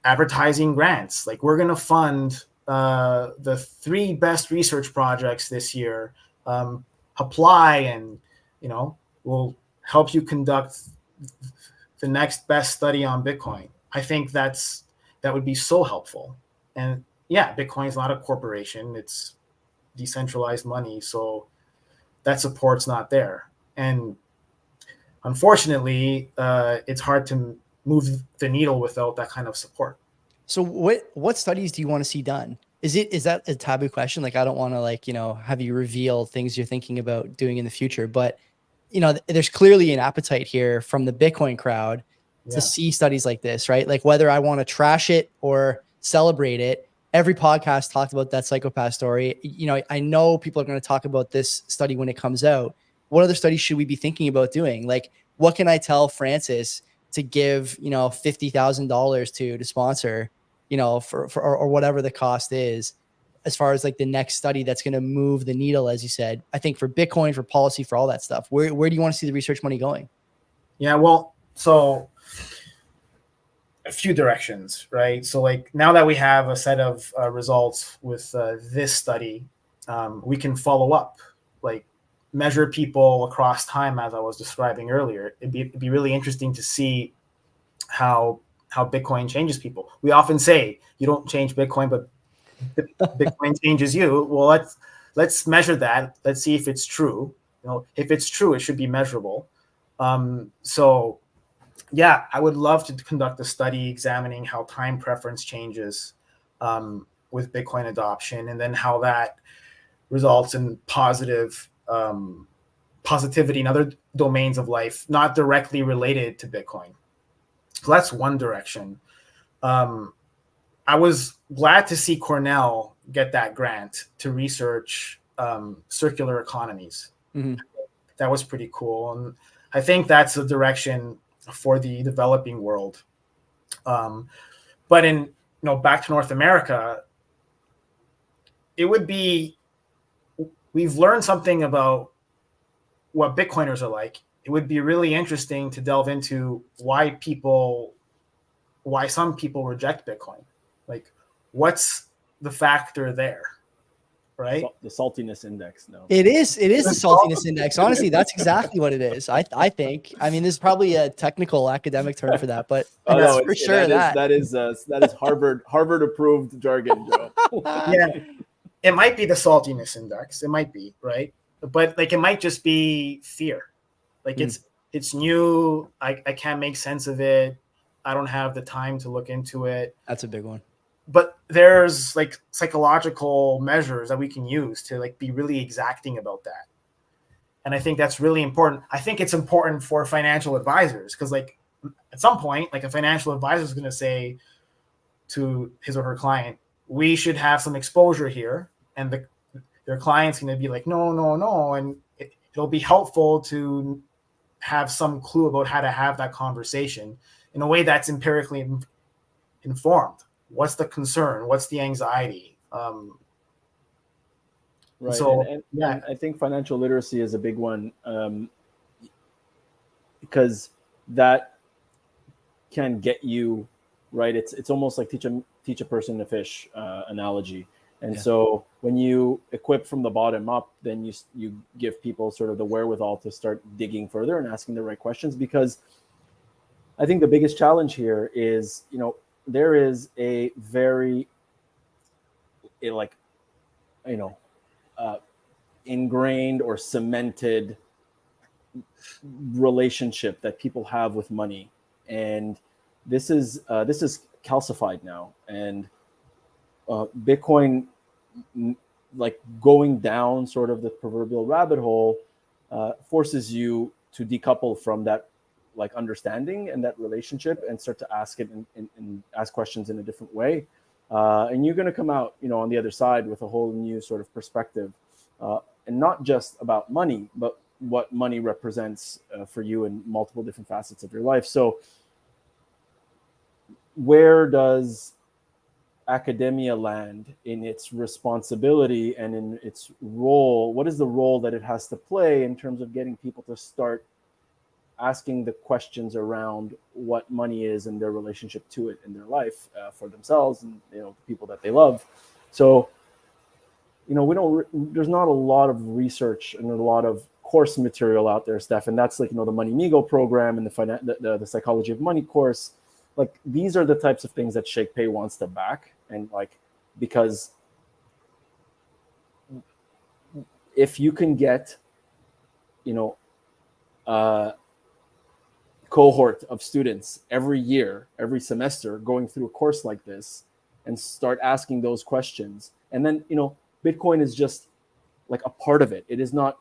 advertising grants. Like, we're going to fund the 3 best research projects this year. Apply, and we'll help you conduct the next best study on Bitcoin. I think that would be so helpful. And yeah, Bitcoin is not a corporation. It's decentralized money. So that support's not there. And unfortunately, it's hard to move the needle without that kind of support. So what studies do you want to see done? Is that a taboo question? Like, I don't want to have you reveal things you're thinking about doing in the future, but there's clearly an appetite here from the Bitcoin crowd to see studies like this, right? Like, whether I want to trash it or celebrate it, every podcast talked about that psychopath story. I know people are going to talk about this study when it comes out. What other studies should we be thinking about doing? Like, what can I tell Francis to give, $50,000 to sponsor, for or whatever the cost is, as far as like the next study that's going to move the needle, as you said, I think, for Bitcoin, for policy, for all that stuff. Where do you want to see the research money going? Yeah, well, so a few directions, right? So, like, now that we have a set of results with this study, we can follow up, like, measure people across time, as I was describing earlier. It'd be really interesting to see how Bitcoin changes people. We often say you don't change Bitcoin, but Bitcoin changes you. Well, let's measure that. Let's see if it's true. If it's true, it should be measurable. So yeah, I would love to conduct a study examining how time preference changes with Bitcoin adoption, and then how that results in positivity in other domains of life, not directly related to Bitcoin. So that's one direction. I was glad to see Cornell get that grant to research circular economies. Mm-hmm. That was pretty cool. And I think that's the direction for the developing world. But in, back to North America, we've learned something about what Bitcoiners are like. It would be really interesting to delve into why some people reject Bitcoin. Like, what's the factor there, right? The saltiness index. No, it is the saltiness index. Honestly, that's exactly what it is. I think. I mean, there's probably a technical academic term for that, but no, for sure that is Harvard approved jargon, Joe. Yeah, it might be the saltiness index. It might be, right? But like, it might just be fear. Like, it's new. I can't make sense of it. I don't have the time to look into it. That's a big one. But there's like psychological measures that we can use to like be really exacting about that. And I think that's really important. I think it's important for financial advisors, because like at some point, like a financial advisor is going to say to his or her client, we should have some exposure here. And their client's going to be like, no. And it'll be helpful to have some clue about how to have that conversation in a way that's empirically informed. What's the concern? What's the anxiety? Right. So, and I think financial literacy is a big one, because that can get you right. It's almost like teach a person to fish analogy. And so when you equip from the bottom up, then you give people sort of the wherewithal to start digging further and asking the right questions. Because I think the biggest challenge here is, there is a very ingrained or cemented relationship that people have with money, and this is calcified now. And Bitcoin, like going down sort of the proverbial rabbit hole, forces you to decouple from that like understanding and that relationship and start to ask it and ask questions in a different way. And you're going to come out, on the other side with a whole new sort of perspective, and not just about money, but what money represents for you in multiple different facets of your life. So where does academia land in its responsibility and in its role? What is the role that it has to play in terms of getting people to start asking the questions around what money is and their relationship to it in their life, for themselves and the people that they love? So there's not a lot of research and a lot of course material out there, Steph, and that's like the Money Migo program and the Psychology of Money course. Like, these are the types of things that ShakePay wants to back, and like, because if you can get cohort of students every year, every semester, going through a course like this and start asking those questions, and then Bitcoin is just like a part of it. It is not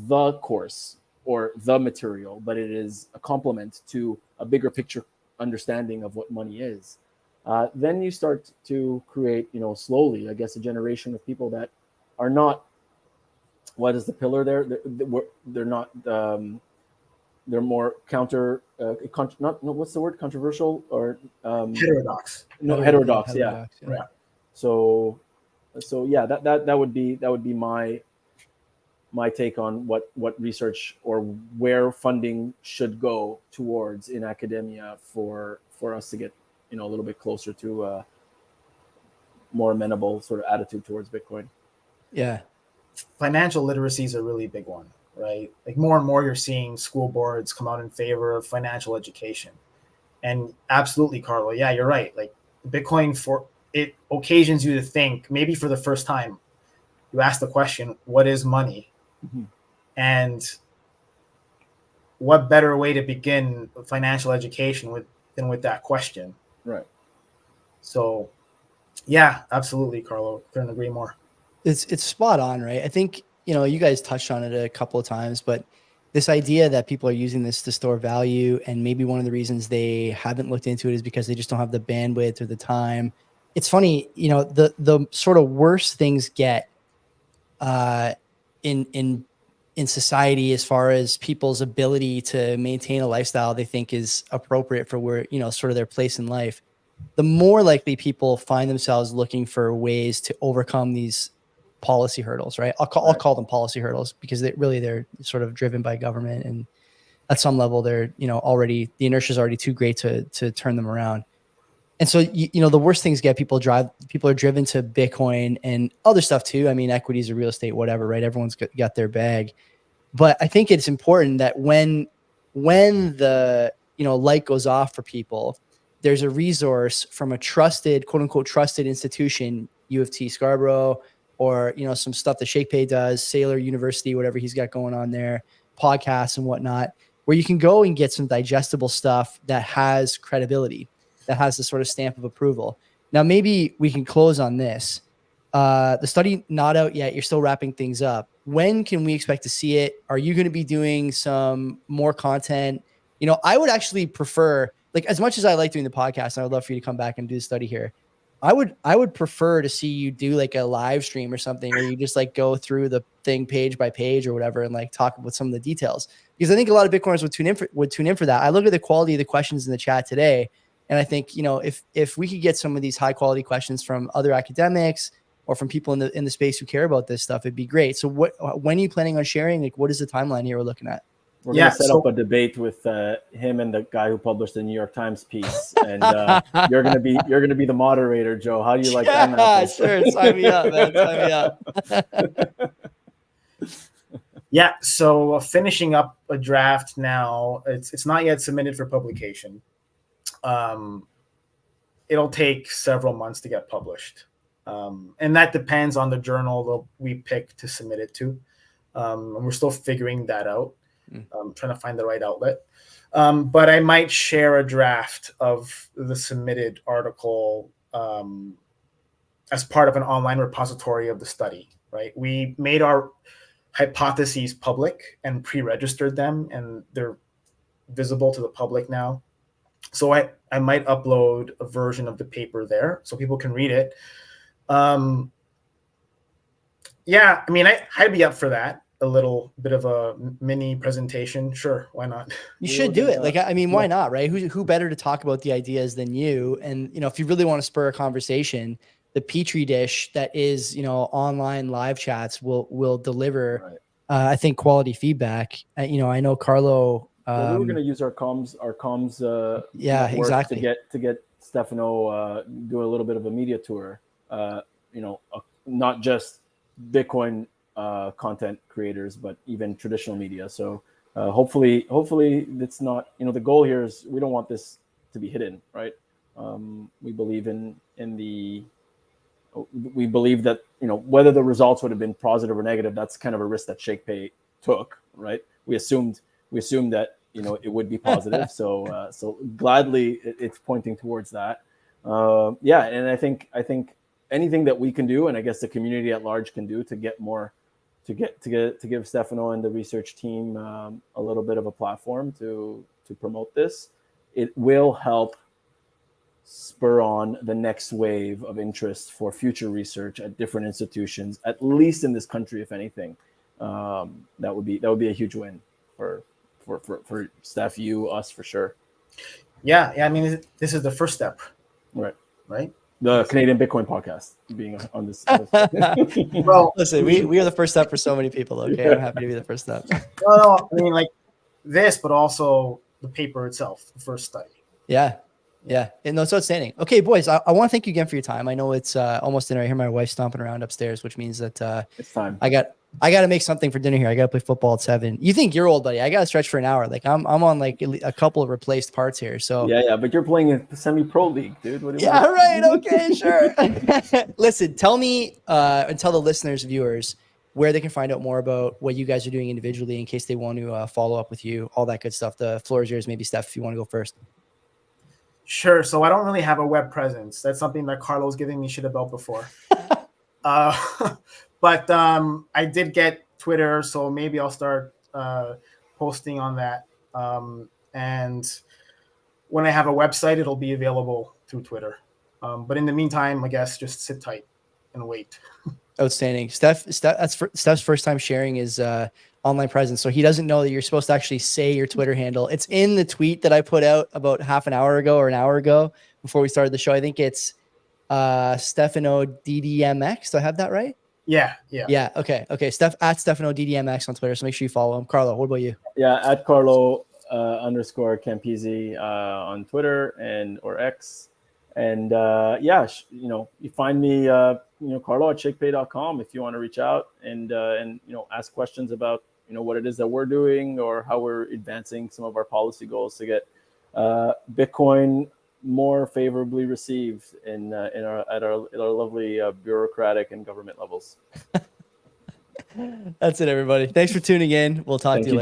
the course or the material, but it is a complement to a bigger picture understanding of what money is. Then you start to create, slowly, I guess, a generation of people that are not, what is the pillar there? They're not, they're more what's the word? Controversial or heterodox. No, heterodox. Yeah. So yeah, that would be my take on what research or where funding should go towards in academia for us to get a little bit closer to a more amenable sort of attitude towards Bitcoin. Yeah. Financial literacy is a really big one, right? Like, more and more you're seeing school boards come out in favor of financial education. And absolutely, Carlo, yeah, you're right. Like, Bitcoin, for it occasions you to think, maybe for the first time, you ask the question, what is money? Mm-hmm. And what better way to begin financial education than with that question? Right. So, yeah, absolutely, Carlo. Couldn't agree more. It's spot on, right? I think, you guys touched on it a couple of times, but this idea that people are using this to store value, and maybe one of the reasons they haven't looked into it is because they just don't have the bandwidth or the time it's funny, the sort of worse things get in society as far as people's ability to maintain a lifestyle they think is appropriate for where, sort of their place in life, the more likely people find themselves looking for ways to overcome these policy hurdles, right? I'll call them policy hurdles because they're sort of driven by government, and at some level they're, already, the inertia is already too great to turn them around. And so, the worst things get people are driven to Bitcoin and other stuff too. I mean, equities or real estate, whatever, right? Everyone's got their bag. But I think it's important that when the, light goes off for people, there's a resource from a trusted, quote unquote, trusted institution, U of T Scarborough, or, some stuff that ShakePay does, Saylor University, whatever he's got going on there, podcasts and whatnot, where you can go and get some digestible stuff that has credibility, that has the sort of stamp of approval. Now, maybe we can close on this. The study not out yet. You're still wrapping things up. When can we expect to see it? Are you going to be doing some more content? I would actually prefer, like, as much as I like doing the podcast, and I would love for you to come back and do the study here, I would prefer to see you do like a live stream or something where you just like go through the thing page by page or whatever and like talk about some of the details, because I think a lot of Bitcoiners would tune in for that. I look at the quality of the questions in the chat today, and I think, if we could get some of these high quality questions from other academics or from people in the space who care about this stuff, it'd be great. So when are you planning on sharing? Like, what is the timeline here we're looking at? We're going to set up a debate with him and the guy who published the New York Times piece, and you're going to be the moderator, Joe. How do you like that? Yeah, sure. Sign me up, man. Sign me up. Yeah. So finishing up a draft now. It's not yet submitted for publication. It'll take several months to get published, and that depends on the journal that we pick to submit it to. And we're still figuring that out. Trying to find the right outlet. But I might share a draft of the submitted article as part of an online repository of the study, right? We made our hypotheses public and pre-registered them, and they're visible to the public now. So I might upload a version of the paper there so people can read it. Yeah, I mean, I'd be up for that. A little bit of a mini presentation. Sure. Why not? You should do it. Like, I mean, why not, right? Who better to talk about the ideas than you? And, if you really want to spur a conversation, the Petri dish that is, online live chats will deliver, right. I think, quality feedback. I know Carlo. We were going to use our comms. Yeah, exactly. To get Stefano do a little bit of a media tour. Not just Bitcoin content creators, but even traditional media. So hopefully it's not, the goal here is we don't want this to be hidden, right? We believe we believe that, whether the results would have been positive or negative, that's kind of a risk that ShakePay took, right? We assumed that, it would be positive. So gladly it's pointing towards that. And I think anything that we can do, and I guess the community at large can do to get more, to give Stefano and the research team a little bit of a platform to promote this, it will help spur on the next wave of interest for future research at different institutions, at least in this country, if anything. That would be a huge win for Steph, you, us, for sure. Yeah. I mean, this is the first step, right? The Canadian Bitcoin podcast being on this. Well, listen, we are the first step for so many people. Okay, I'm happy to be the first step. No, I mean, like this, but also the paper itself, the first study. Yeah. And no, it's outstanding. Okay, boys, I want to thank you again for your time. I know it's almost dinner. I hear my wife stomping around upstairs, which means that it's time. I got to make something for dinner here. I got to play football at 7. You think you're old, buddy? I got to stretch for an hour. Like I'm on like a couple of replaced parts here. So yeah, but you're playing in the semi-pro league, dude. What do you want? Right. Okay, sure. Listen, tell me and tell the listeners, viewers, where they can find out more about what you guys are doing individually in case they want to follow up with you, all that good stuff. The floor is yours. Maybe Steph, if you want to go first. Sure. So I don't really have a web presence. That's something that Carlo's giving me shit about before. But I did get Twitter, so maybe I'll start posting on that. And when I have a website, it'll be available through Twitter. But in the meantime, I guess just sit tight and wait. Outstanding. Steph's first time sharing his online presence. So he doesn't know that you're supposed to actually say your Twitter handle. It's in the tweet that I put out about half an hour ago or an hour ago before we started the show. I think it's Stefano DDMX. Do I have that right? Yeah. Okay. At Stefano DDMX on Twitter. So make sure you follow him. Carlo, what about you? Yeah, at Carlo _ Campisi on Twitter and or X. And you find me, Carlo at shakepay.com if you want to reach out and ask questions about, what it is that we're doing or how we're advancing some of our policy goals to get Bitcoin more favorably received at our lovely bureaucratic and government levels. That's it, everybody. Thanks for tuning in. We'll talk to you later.